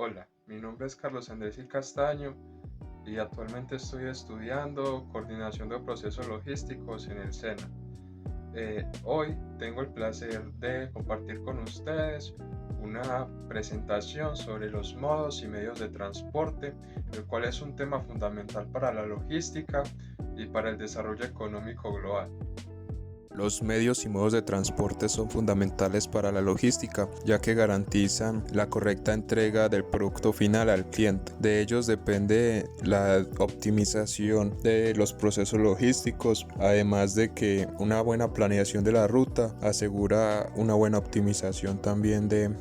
Hola, mi nombre es Carlos Andrés Gil Castaño y actualmente estoy estudiando coordinación de procesos logísticos en el SENA. Hoy tengo el placer de compartir con ustedes una presentación sobre los modos y medios de transporte, el cual es un tema fundamental para la logística y para el desarrollo económico global. Los medios y modos de transporte son fundamentales para la logística, ya que garantizan la correcta entrega del producto final al cliente. De ellos depende la optimización de los procesos logísticos, además de que una buena planeación de la ruta asegura una buena optimización también de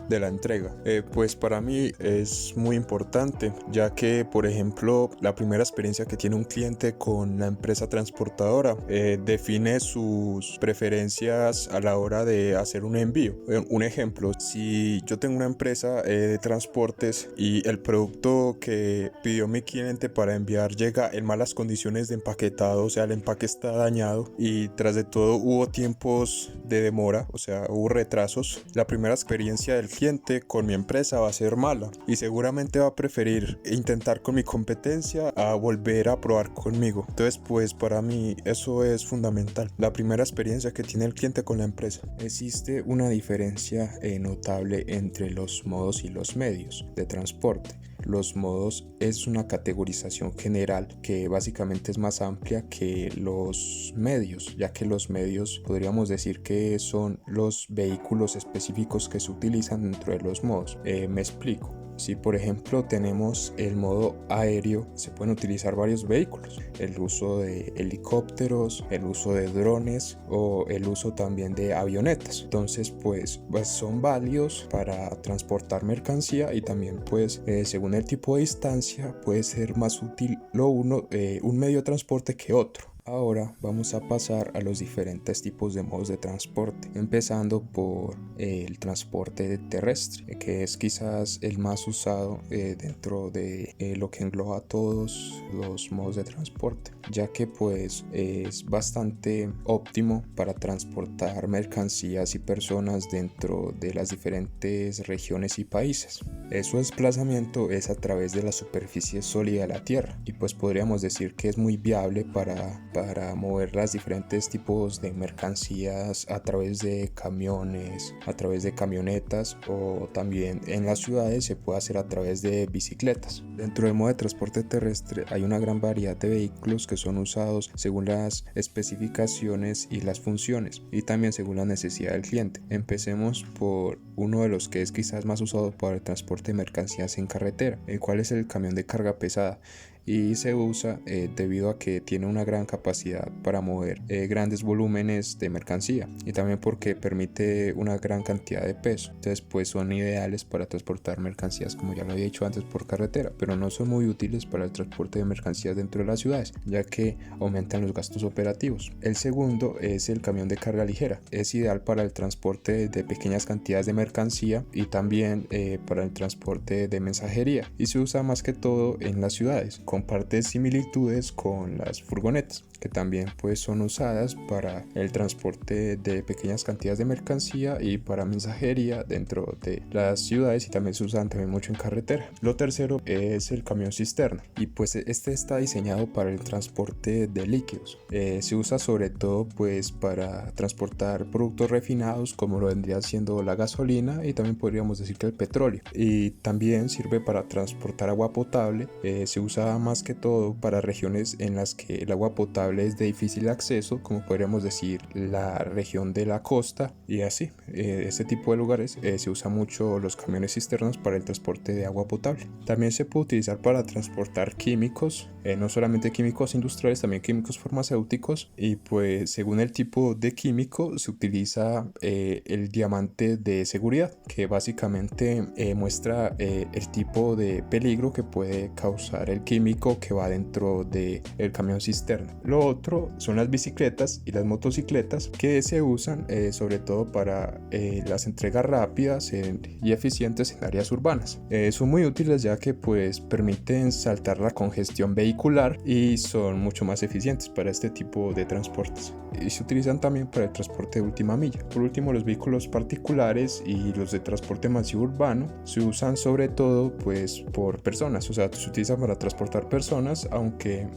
la entrega. Pues para mí es muy importante, ya que, por ejemplo, la primera experiencia que tiene un cliente con la empresa transportadora define sus preferencias a la hora de hacer un envío. Un ejemplo, si yo tengo una empresa de transportes y el producto que pidió mi cliente para enviar llega en malas condiciones de empaquetado, o sea, el empaque está dañado y tras de todo hubo tiempos de demora, o sea, hubo retrasos, la primera experiencia del cliente con mi empresa va a ser mala y seguramente va a preferir intentar con mi competencia a volver a probar conmigo. Entonces, pues para mí eso es fundamental. La primera experiencia que tiene el cliente con la empresa. Existe una diferencia notable entre los modos y los medios de transporte. Los modos es una categorización general que básicamente es más amplia que los medios, ya que los medios podríamos decir que son los vehículos específicos que se utilizan dentro de los modos. Me explico. Si por ejemplo tenemos el modo aéreo, se pueden utilizar varios vehículos, el uso de helicópteros, el uso de drones o el uso también de avionetas. Entonces pues son válidos para transportar mercancía y también pues según el tipo de distancia puede ser más útil un medio de transporte que otro. Ahora vamos a pasar a los diferentes tipos de modos de transporte, empezando por el transporte terrestre, que es quizás el más usado dentro de lo que engloba todos los modos de transporte, ya que pues es bastante óptimo para transportar mercancías y personas dentro de las diferentes regiones y países. Su desplazamiento es a través de la superficie sólida de la Tierra y pues podríamos decir que es muy viable para mover los diferentes tipos de mercancías a través de camiones, a través de camionetas o también en las ciudades se puede hacer a través de bicicletas. Dentro del modo de transporte terrestre hay una gran variedad de vehículos que son usados según las especificaciones y las funciones y también según la necesidad del cliente. Empecemos por uno de los que es quizás más usado para el transporte de mercancías en carretera, el cual es el camión de carga pesada. Y se usa debido a que tiene una gran capacidad para mover grandes volúmenes de mercancía y también porque permite una gran cantidad de peso. Entonces pues son ideales para transportar mercancías, como ya lo había dicho antes, por carretera, pero no son muy útiles para el transporte de mercancías dentro de las ciudades, ya que aumentan los gastos operativos. El segundo es el camión de carga ligera. Es ideal para el transporte de pequeñas cantidades de mercancía y también para el transporte de mensajería y se usa más que todo en las ciudades. Comparte similitudes con las furgonetas, que también pues son usadas para el transporte de pequeñas cantidades de mercancía y para mensajería dentro de las ciudades y también se usan también mucho en carretera. Lo tercero es el camión cisterna y pues este está diseñado para el transporte de líquidos. Se usa sobre todo pues para transportar productos refinados como lo vendría siendo la gasolina y también podríamos decir que el petróleo, y también sirve para transportar agua potable. Se usa más que todo para regiones en las que el agua potable es de difícil acceso, como podríamos decir la región de la costa y así. Este tipo de lugares se usa mucho los camiones cisternas para el transporte de agua potable. También se puede utilizar para transportar químicos, no solamente químicos industriales, también químicos farmacéuticos, y pues según el tipo de químico se utiliza el diamante de seguridad, que básicamente muestra el tipo de peligro que puede causar el químico químico que va dentro del camión cisterna. Lo otro son las bicicletas y las motocicletas, que se usan sobre todo para las entregas rápidas y eficientes en áreas urbanas. Son muy útiles ya que pues permiten saltar la congestión vehicular y son mucho más eficientes para este tipo de transportes, y se utilizan también para el transporte de última milla. Por último, los vehículos particulares y los de transporte masivo urbano se usan sobre todo pues por personas, o sea, se utilizan para transportar personas, aunque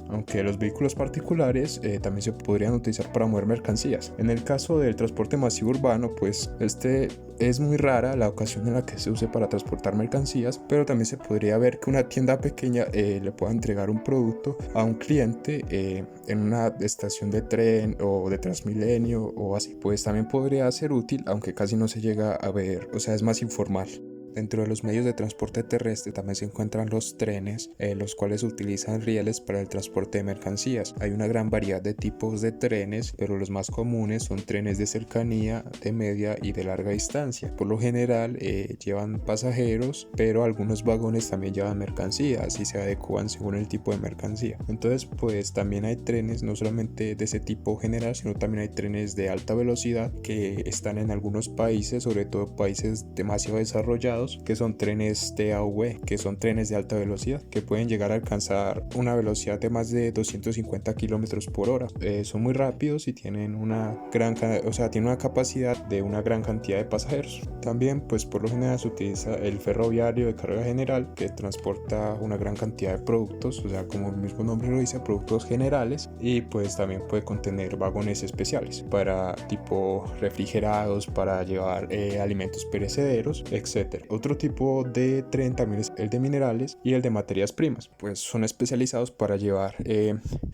los vehículos particulares también se podrían utilizar para mover mercancías. En el caso del transporte masivo urbano, pues es muy rara la ocasión en la que se use para transportar mercancías, pero también se podría ver que una tienda pequeña le pueda entregar un producto a un cliente en una estación de tren o de Transmilenio o así. Pues también podría ser útil, aunque casi no se llega a ver, o sea, es más informal. Dentro de los medios de transporte terrestre también se encuentran los trenes, los cuales utilizan rieles para el transporte de mercancías. Hay una gran variedad de tipos de trenes, pero los más comunes son trenes de cercanía, de media y de larga distancia. Por lo general llevan pasajeros, pero algunos vagones también llevan mercancías y se adecuan según el tipo de mercancía. Entonces pues también hay trenes no solamente de ese tipo general, sino también hay trenes de alta velocidad que están en algunos países, sobre todo países demasiado desarrollados, que son trenes TAV, que son trenes de alta velocidad, que pueden llegar a alcanzar una velocidad de más de 250 kilómetros por hora. Son muy rápidos y tienen una capacidad de una gran cantidad de pasajeros. También pues por lo general se utiliza el ferroviario de carga general, que transporta una gran cantidad de productos, o sea, como el mismo nombre lo dice, productos generales, y pues también puede contener vagones especiales para tipo refrigerados, para llevar alimentos perecederos, etc. Otro tipo de tren también es el de minerales y el de materias primas, pues son especializados para llevar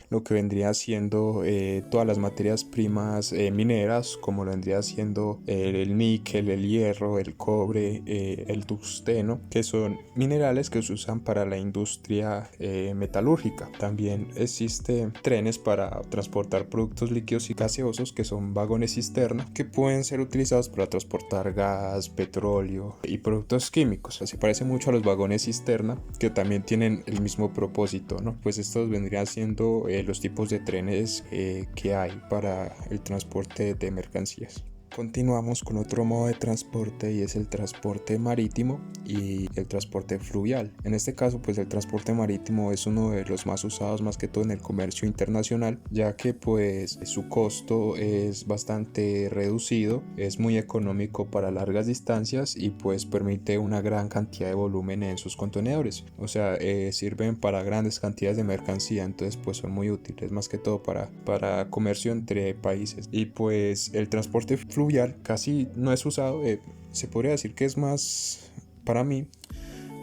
lo que vendría siendo todas las materias primas mineras, como lo vendría siendo el níquel, el hierro, el cobre, el tungsteno, que son minerales que se usan para la industria metalúrgica. También existen trenes para transportar productos líquidos y gaseosos, que son vagones cisterna, que pueden ser utilizados para transportar gas, petróleo y productos químicos. Se parece mucho a los vagones cisterna, que también tienen el mismo propósito, ¿no? Pues estos vendrían siendo los tipos de trenes que hay para el transporte de mercancías. Continuamos con otro modo de transporte, y es el transporte marítimo y el transporte fluvial. En este caso pues el transporte marítimo es uno de los más usados, más que todo en el comercio internacional, ya que pues su costo es bastante reducido, es muy económico para largas distancias y pues permite una gran cantidad de volumen en sus contenedores, o sea, sirven para grandes cantidades de mercancía, entonces pues son muy útiles más que todo para comercio entre países. Y pues el transporte fluvial casi no es usado, se podría decir que es más, para mí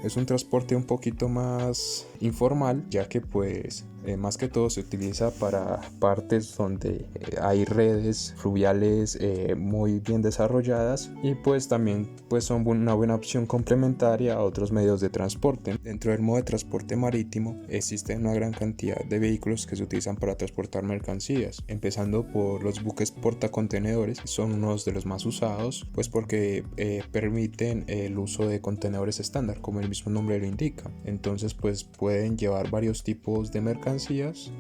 es un transporte un poquito más informal, ya que pues más que todo se utiliza para partes donde hay redes fluviales muy bien desarrolladas, y pues también pues son una buena opción complementaria a otros medios de transporte. Dentro del modo de transporte marítimo existe una gran cantidad de vehículos que se utilizan para transportar mercancías, empezando por los buques portacontenedores. Son unos de los más usados, pues porque permiten el uso de contenedores estándar, como el mismo nombre lo indica. Entonces pues pueden llevar varios tipos de mercancías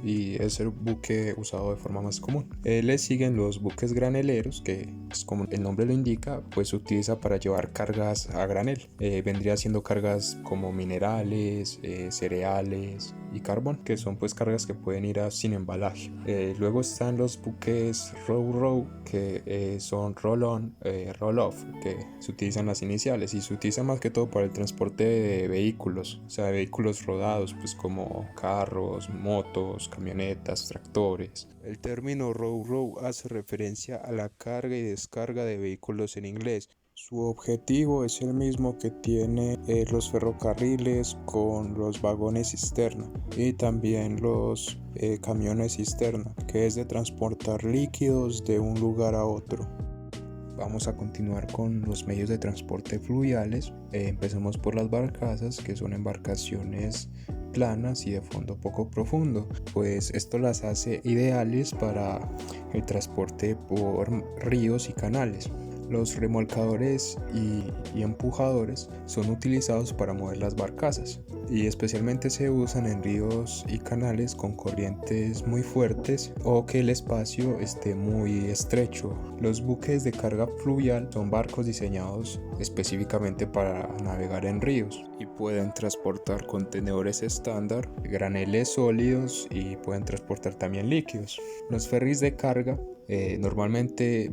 y es el buque usado de forma más común. Le siguen los buques graneleros, que pues, como el nombre lo indica, pues se utiliza para llevar cargas a granel. Vendría siendo cargas como minerales, cereales y carbón, que son pues cargas que pueden ir sin embalaje. Luego están los buques row, que son roll-on, roll-off, que se utilizan las iniciales y se utilizan más que todo para el transporte de vehículos, o sea, de vehículos rodados, pues como carros, motos, camionetas, tractores. El término row hace referencia a la carga y descarga de vehículos en inglés. Su objetivo es el mismo que tiene los ferrocarriles con los vagones cisterna y también los camiones cisterna, que es de transportar líquidos de un lugar a otro. Vamos a continuar con los medios de transporte fluviales. Empecemos por las barcazas, que son embarcaciones planas y de fondo poco profundo, pues esto las hace ideales para el transporte por ríos y canales. Los remolcadores y empujadores son utilizados para mover las barcazas y especialmente se usan en ríos y canales con corrientes muy fuertes o que el espacio esté muy estrecho. Los buques de carga fluvial son barcos diseñados específicamente para navegar en ríos y pueden transportar contenedores estándar, graneles sólidos y pueden transportar también líquidos. Los ferries de carga normalmente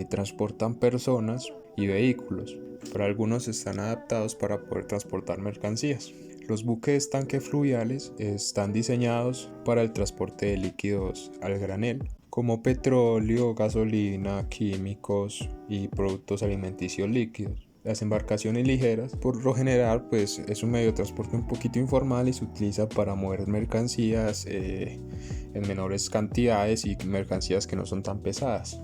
transportan personas y vehículos, pero algunos están adaptados para poder transportar mercancías. Los buques tanque fluviales están diseñados para el transporte de líquidos al granel, como petróleo, gasolina, químicos y productos alimenticios líquidos. Las embarcaciones ligeras, por lo general, es un medio de transporte un poquito informal y se utiliza para mover mercancías en menores cantidades y mercancías que no son tan pesadas.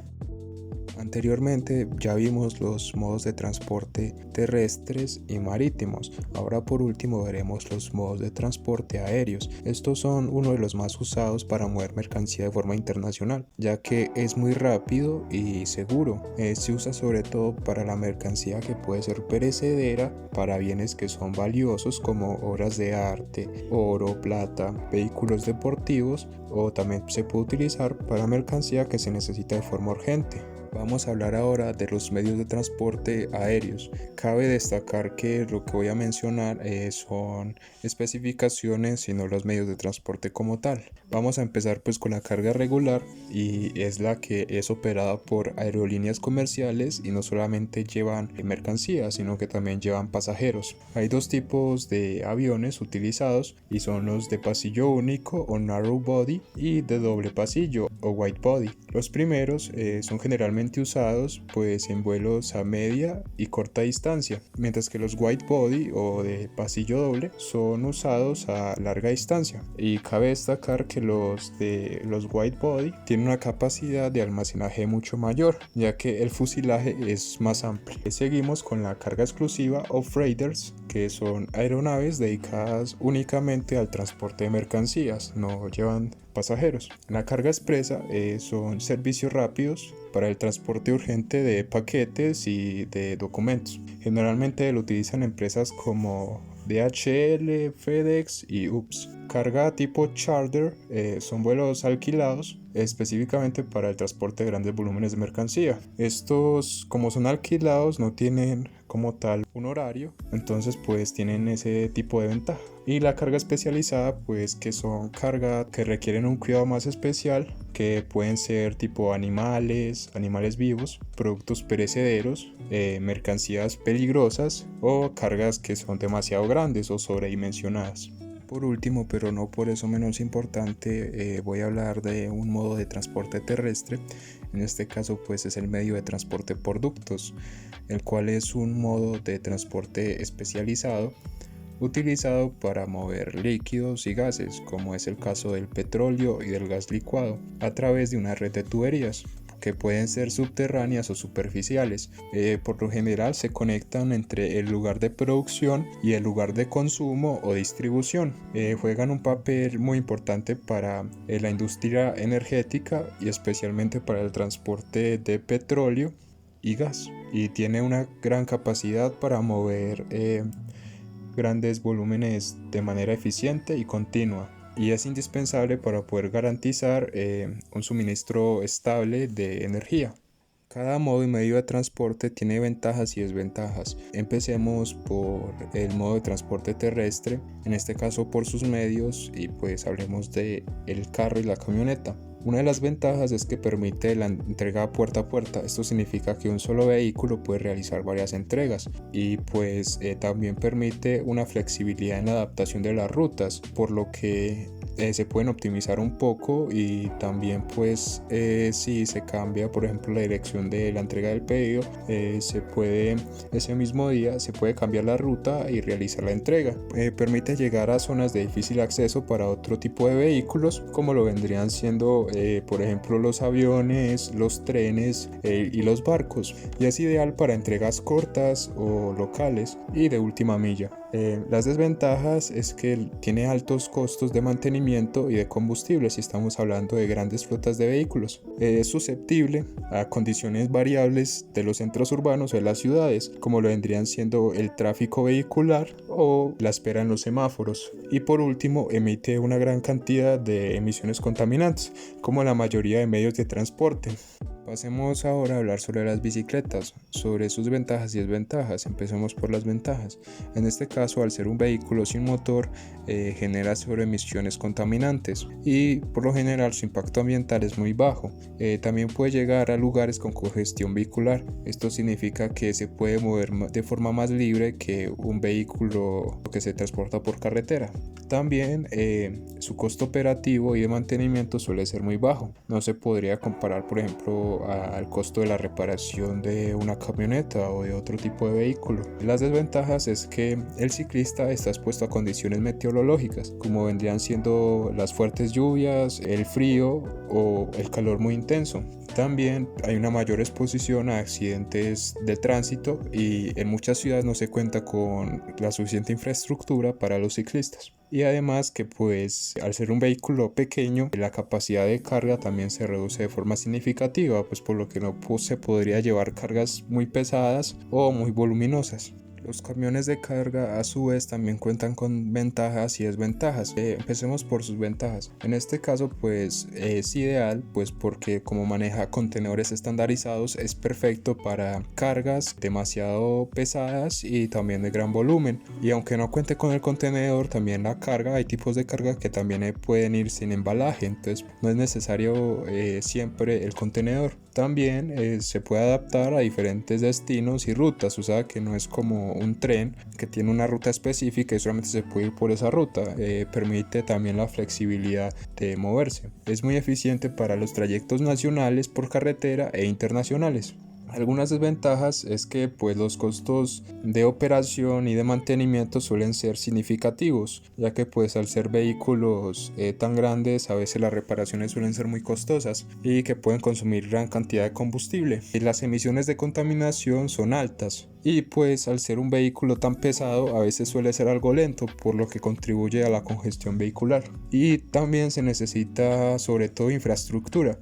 Anteriormente ya vimos los modos de transporte terrestres y marítimos. Ahora por último veremos los modos de transporte aéreos. Estos son uno de los más usados para mover mercancía de forma internacional, ya que es muy rápido y seguro. Se usa sobre todo para la mercancía que puede ser perecedera, para bienes que son valiosos como obras de arte, oro, plata, vehículos deportivos, o también se puede utilizar para mercancía que se necesita de forma urgente. Vamos a hablar ahora de los medios de transporte aéreos. Cabe destacar que lo que voy a mencionar son especificaciones y no los medios de transporte como tal. Vamos a empezar con la carga regular, y es la que es operada por aerolíneas comerciales y no solamente llevan mercancías sino que también llevan pasajeros. Hay dos tipos de aviones utilizados y son los de pasillo único o narrow body y de doble pasillo o wide body. Los primeros son generalmente usados en vuelos a media y corta distancia, mientras que los wide body o de pasillo doble son usados a larga distancia. Y cabe destacar que los wide body tienen una capacidad de almacenaje mucho mayor, ya que el fuselaje es más amplio. Seguimos con la carga exclusiva o freighters, que son aeronaves dedicadas únicamente al transporte de mercancías, no llevan pasajeros. La carga expresa son servicios rápidos para el transporte urgente de paquetes y de documentos. Generalmente lo utilizan empresas como DHL, FedEx y UPS. Carga tipo charter son vuelos alquilados específicamente para el transporte de grandes volúmenes de mercancía. Estos, como son alquilados, no tienen como tal un horario, entonces tienen ese tipo de ventaja. Y la carga especializada, que son cargas que requieren un cuidado más especial, que pueden ser tipo animales vivos, productos perecederos, mercancías peligrosas o cargas que son demasiado grandes o sobredimensionadas. Por último, pero no por eso menos importante, voy a hablar de un modo de transporte terrestre. En este caso es el medio de transporte por ductos, el cual es un modo de transporte especializado utilizado para mover líquidos y gases, como es el caso del petróleo y del gas licuado, a través de una red de tuberías que pueden ser subterráneas o superficiales. Por lo general se conectan entre el lugar de producción y el lugar de consumo o distribución. Juegan un papel muy importante para la industria energética y especialmente para el transporte de petróleo y gas, y tiene una gran capacidad para mover grandes volúmenes de manera eficiente y continua, y es indispensable para poder garantizar un suministro estable de energía. Cada modo y medio de transporte tiene ventajas y desventajas. Empecemos por el modo de transporte terrestre, en este caso por sus medios, y hablemos de el carro y la camioneta. Una de las ventajas es que permite la entrega puerta a puerta. Esto significa que un solo vehículo puede realizar varias entregas, y también permite una flexibilidad en la adaptación de las rutas, por lo que se pueden optimizar un poco, y también si se cambia por ejemplo la dirección de la entrega del pedido, ese mismo día se puede cambiar la ruta y realizar la entrega. Permite llegar a zonas de difícil acceso para otro tipo de vehículos, como lo vendrían siendo por ejemplo los aviones, los trenes y los barcos, y es ideal para entregas cortas o locales y de última milla. Las desventajas es que tiene altos costos de mantenimiento mantenimiento y de combustible si estamos hablando de grandes flotas de vehículos. Es susceptible a condiciones variables de los centros urbanos o de las ciudades, como lo vendrían siendo el tráfico vehicular o la espera en los semáforos. Y por último, emite una gran cantidad de emisiones contaminantes, como la mayoría de medios de transporte. Pasemos ahora a hablar sobre las bicicletas, sobre sus ventajas y desventajas. Empecemos por las ventajas. En este caso, al ser un vehículo sin motor, genera emisiones contaminantes y por lo general su impacto ambiental es muy bajo. También puede llegar a lugares con congestión vehicular. Esto significa que se puede mover de forma más libre que un vehículo que se transporta por carretera. También su costo operativo y de mantenimiento suele ser muy bajo. No se podría comparar, por ejemplo, al costo de la reparación de una camioneta o de otro tipo de vehículo. Las desventajas es que el ciclista está expuesto a condiciones meteorológicas, como vendrían siendo las fuertes lluvias, el frío o el calor muy intenso. También hay una mayor exposición a accidentes de tránsito y en muchas ciudades no se cuenta con la suficiente infraestructura para los ciclistas. Y además que pues al ser un vehículo pequeño, la capacidad de carga también se reduce de forma significativa, pues por lo que no se podría llevar cargas muy pesadas o muy voluminosas. Los camiones de carga a su vez también cuentan con ventajas y desventajas. Empecemos por sus ventajas. En este caso pues es ideal pues porque como maneja contenedores estandarizados es perfecto para cargas demasiado pesadas y también de gran volumen. Y aunque no cuente con el contenedor, también la carga, hay tipos de carga que también pueden ir sin embalaje, entonces no es necesario siempre el contenedor. También se puede adaptar a diferentes destinos y rutas, o sea que no es como un tren que tiene una ruta específica y solamente se puede ir por esa ruta. Permite también la flexibilidad de moverse. Es muy eficiente para los trayectos nacionales por carretera e internacionales. Algunas desventajas es que pues los costos de operación y de mantenimiento suelen ser significativos, ya que pues al ser vehículos tan grandes a veces las reparaciones suelen ser muy costosas y que pueden consumir gran cantidad de combustible. Y las emisiones de contaminación son altas y pues al ser un vehículo tan pesado a veces suele ser algo lento, por lo que contribuye a la congestión vehicular. Y también se necesita sobre todo infraestructura.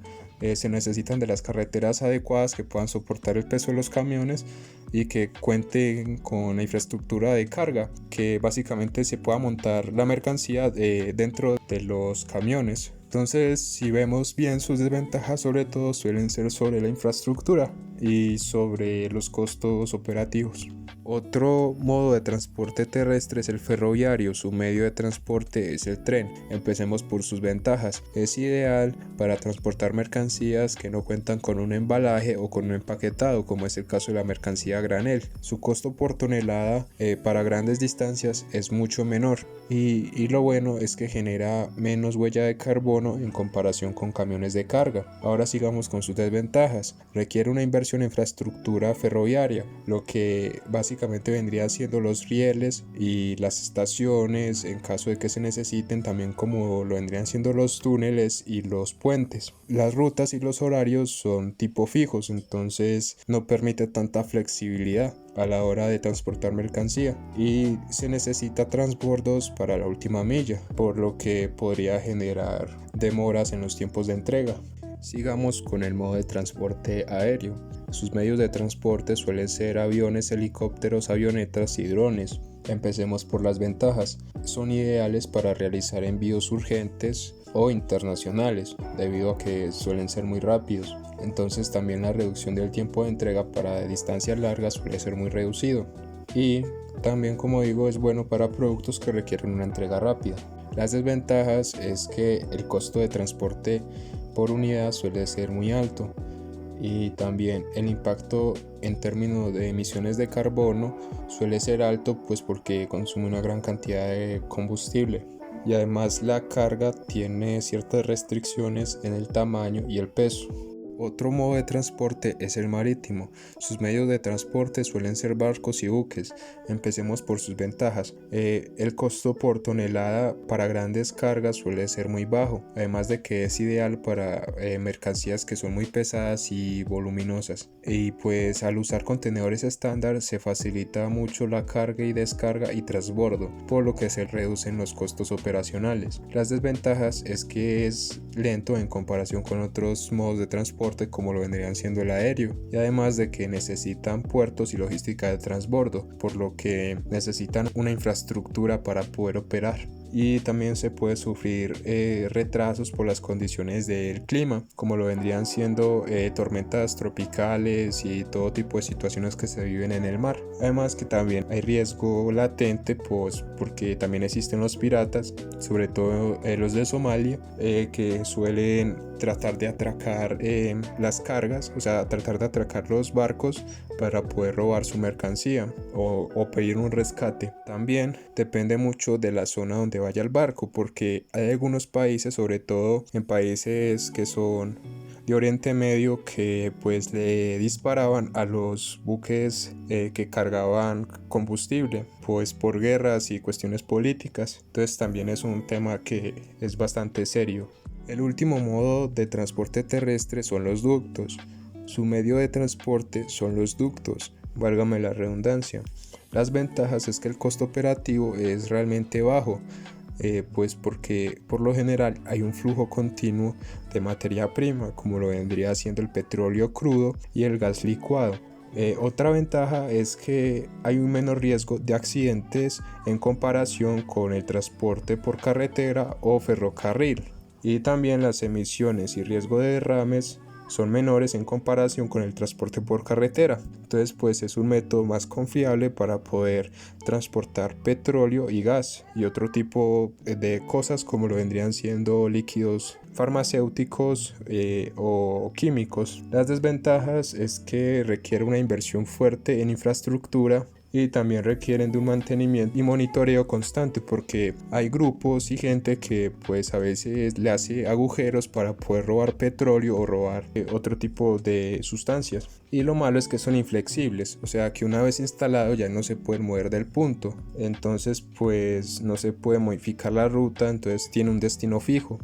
Se necesitan de las carreteras adecuadas que puedan soportar el peso de los camiones y que cuenten con la infraestructura de carga, que básicamente se pueda montar la mercancía dentro de los camiones. Entonces, si vemos bien, sus desventajas sobre todo suelen ser sobre la infraestructura y sobre los costos operativos. Otro modo de transporte terrestre es el ferroviario. Su medio de transporte es el tren. Empecemos por sus ventajas. Es ideal para transportar mercancías que no cuentan con un embalaje o con un empaquetado, como es el caso de la mercancía a granel. Su costo por tonelada para grandes distancias es mucho menor y lo bueno es que genera menos huella de carbono en comparación con camiones de carga. Ahora sigamos con sus desventajas. Requiere una inversión en infraestructura ferroviaria, lo que básicamente vendría siendo los rieles y las estaciones en caso de que se necesiten, también como lo vendrían siendo los túneles y los puentes. Las rutas y los horarios son tipo fijos, entonces no permite tanta flexibilidad a la hora de transportar mercancía y se necesita transbordos para la última milla, por lo que podría generar demoras en los tiempos de entrega. Sigamos con el modo de transporte aéreo. Sus medios de transporte suelen ser aviones, helicópteros, avionetas y drones. Empecemos por las ventajas. Son ideales para realizar envíos urgentes o internacionales, debido a que suelen ser muy rápidos. Entonces también la reducción del tiempo de entrega para distancias largas suele ser muy reducido. Y también, como digo, es bueno para productos que requieren una entrega rápida. Las desventajas es que el costo de transporte por unidad suele ser muy alto y también el impacto en términos de emisiones de carbono suele ser alto, pues porque consume una gran cantidad de combustible y además la carga tiene ciertas restricciones en el tamaño y el peso. Otro modo de transporte es el marítimo. Sus medios de transporte suelen ser barcos y buques. Empecemos por sus ventajas. El costo por tonelada para grandes cargas suele ser muy bajo, además de que es ideal para mercancías que son muy pesadas y voluminosas. Y pues al usar contenedores estándar se facilita mucho la carga y descarga y transbordo, por lo que se reducen los costos operacionales. Las desventajas es que es lento en comparación con otros modos de transporte como lo vendrían siendo el aéreo, y además de que necesitan puertos y logística de transbordo, por lo que necesitan una infraestructura para poder operar. Y también se puede sufrir retrasos por las condiciones del clima, como lo vendrían siendo tormentas tropicales y todo tipo de situaciones que se viven en el mar. Además que también hay riesgo latente, pues porque también existen los piratas, sobre todo los de Somalia, que suelen tratar de atracar las cargas, o sea, tratar de atracar los barcos para poder robar su mercancía o pedir un rescate. También depende mucho de la zona donde vaya el barco, porque hay algunos países, sobre todo en países que son de Oriente Medio, que pues le disparaban a los buques que cargaban combustible, pues por guerras y cuestiones políticas. Entonces también es un tema que es bastante serio. El último modo de transporte terrestre son los ductos. Su medio de transporte son los ductos, válgame la redundancia. Las ventajas es que el costo operativo es realmente bajo, pues porque por lo general hay un flujo continuo de materia prima, como lo vendría siendo el petróleo crudo y el gas licuado. Otra ventaja es que hay un menor riesgo de accidentes en comparación con el transporte por carretera o ferrocarril. Y también las emisiones y riesgo de derrames son menores en comparación con el transporte por carretera. Entonces pues es un método más confiable para poder transportar petróleo y gas y otro tipo de cosas como lo vendrían siendo líquidos farmacéuticos o químicos. Las desventajas es que requiere una inversión fuerte en infraestructura y también requieren de un mantenimiento y monitoreo constante, porque hay grupos y gente que pues a veces le hace agujeros para poder robar petróleo o robar otro tipo de sustancias. Y lo malo es que son inflexibles, o sea que una vez instalado ya no se pueden mover del punto, entonces pues no se puede modificar la ruta, entonces tiene un destino fijo.